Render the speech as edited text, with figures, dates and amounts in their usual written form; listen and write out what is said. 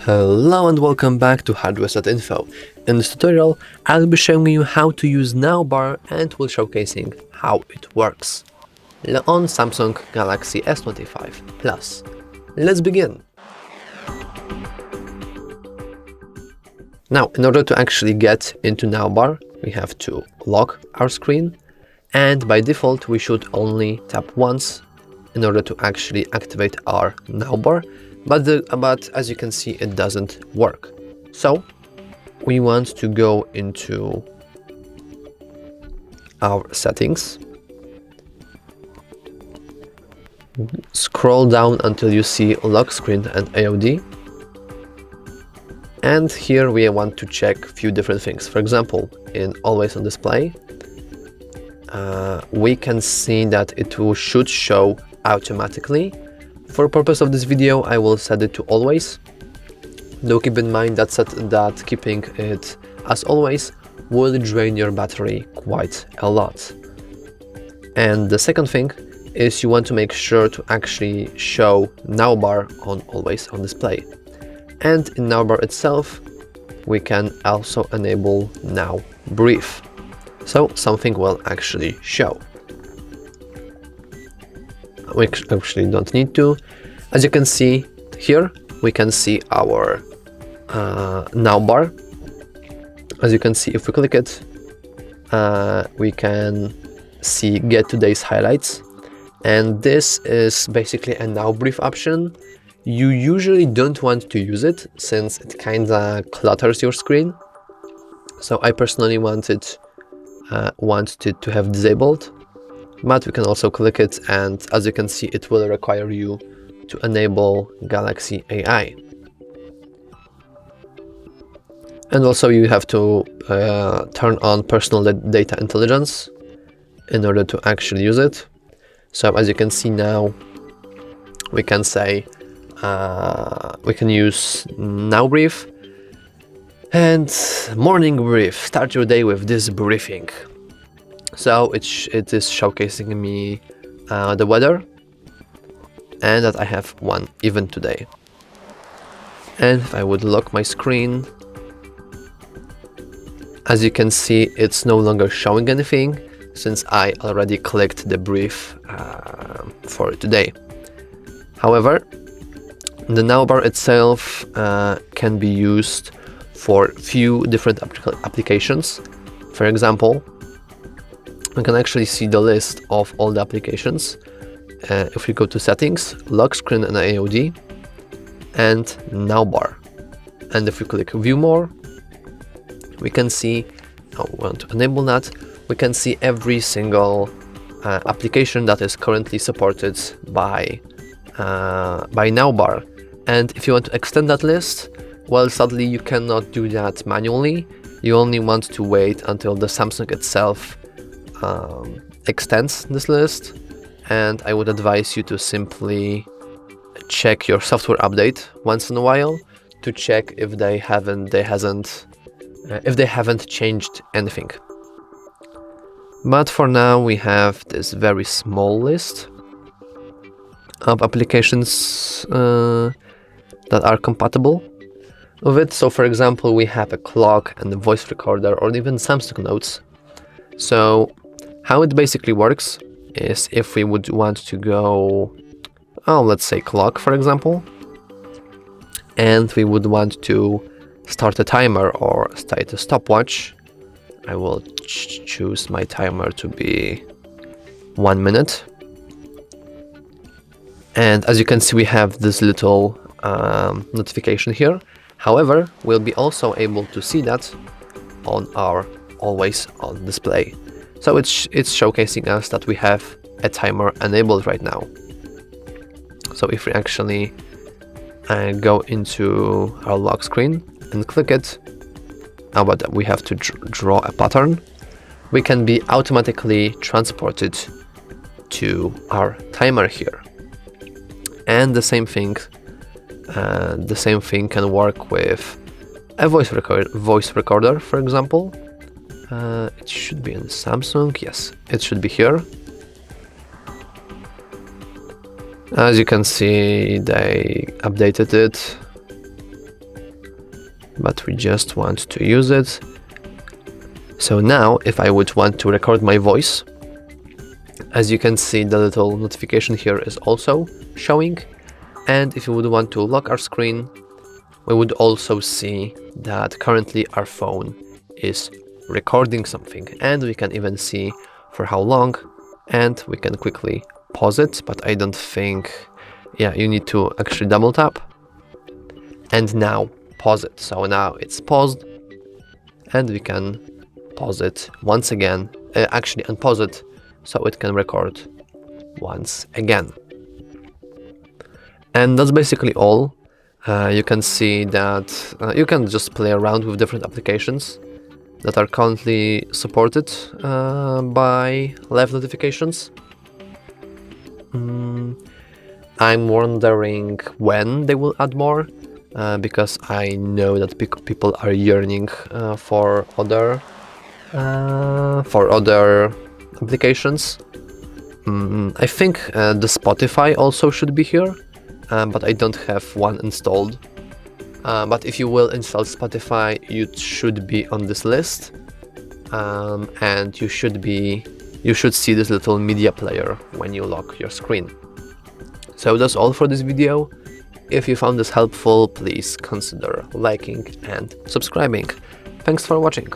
Hello and welcome back to HardReset.Info. In this tutorial, I'll be showing you how to use navbar and will showcasing how it works on Samsung Galaxy S25 Plus. Let's begin. Now, in order to actually get into navbar, we have to lock our screen, and by default we should only tap once in order to actually activate our navbar. But as you can see, it doesn't work. So we want to go into our settings, scroll down until you see lock screen and AOD, and here we want to check a few different things. For example, in always on display, we can see that it should show automatically. For the purpose of this video, I will set it to always. Though keep in mind that keeping it as always will drain your battery quite a lot. And the second thing is you want to make sure to actually show navbar on always on display. And in navbar itself, we can also enable now brief, so something will actually show. We actually don't need to. As you can see here, we can see our navbar. As you can see, if we click it, we can see get today's highlights, and this is basically a now brief option. You usually don't want to use it since it kinda clutters your screen, so I personally want it to have disabled. But we can also click it, and as you can see, it will require you to enable Galaxy AI. And also you have to turn on personal data intelligence in order to actually use it. So as you can see now, we can say we can use now brief and morning brief. Start your day with this briefing. So it is showcasing me the weather and that I have one event today. And if I would lock my screen, as you can see, it's no longer showing anything since I already clicked the brief for today. However, the navbar itself can be used for few different applications. For example, we can actually see the list of all the applications. If we go to settings, lock screen and AOD, and navbar, and if we click view more, we can see, we want to enable that, we can see every single application that is currently supported by navbar. And if you want to extend that list, well, sadly you cannot do that manually. You only want to wait until the Samsung itself extends this list, and I would advise you to simply check your software update once in a while to check if they haven't changed anything. But for now, we have this very small list of applications that are compatible with it. So for example, we have a clock and a voice recorder, or even Samsung Notes. So how it basically works is if we would want to go, let's say clock for example, and we would want to start a timer or start a stopwatch, I will choose my timer to be 1 minute. And as you can see, we have this little notification here. However, we'll be also able to see that on our always on display. So it's showcasing us that we have a timer enabled right now. So if we actually go into our lock screen and click it, but we have to draw a pattern, we can be automatically transported to our timer here. And the same thing can work with a voice recorder, for example. It should be in Samsung, yes, it should be here. As you can see, they updated it. but we just want to use it. So now if I would want to record my voice, as you can see, the little notification here is also showing. And if you would want to lock our screen, we would also see that currently our phone is recording something, and we can even see for how long, and we can quickly pause it, but I don't think, yeah, you need to actually double tap and now pause it. So now it's paused, and we can pause it once again, actually unpause it so it can record once again. And that's basically all. You can see that you can just play around with different applications that are currently supported by live notifications. I'm wondering when they will add more, because I know that people are yearning for other applications. I think the Spotify also should be here, but I don't have one installed. But if you will install Spotify, you should be on this list, and you should see this little media player when you lock your screen. So that's all for this video. If you found this helpful, please consider liking and subscribing. Thanks for watching.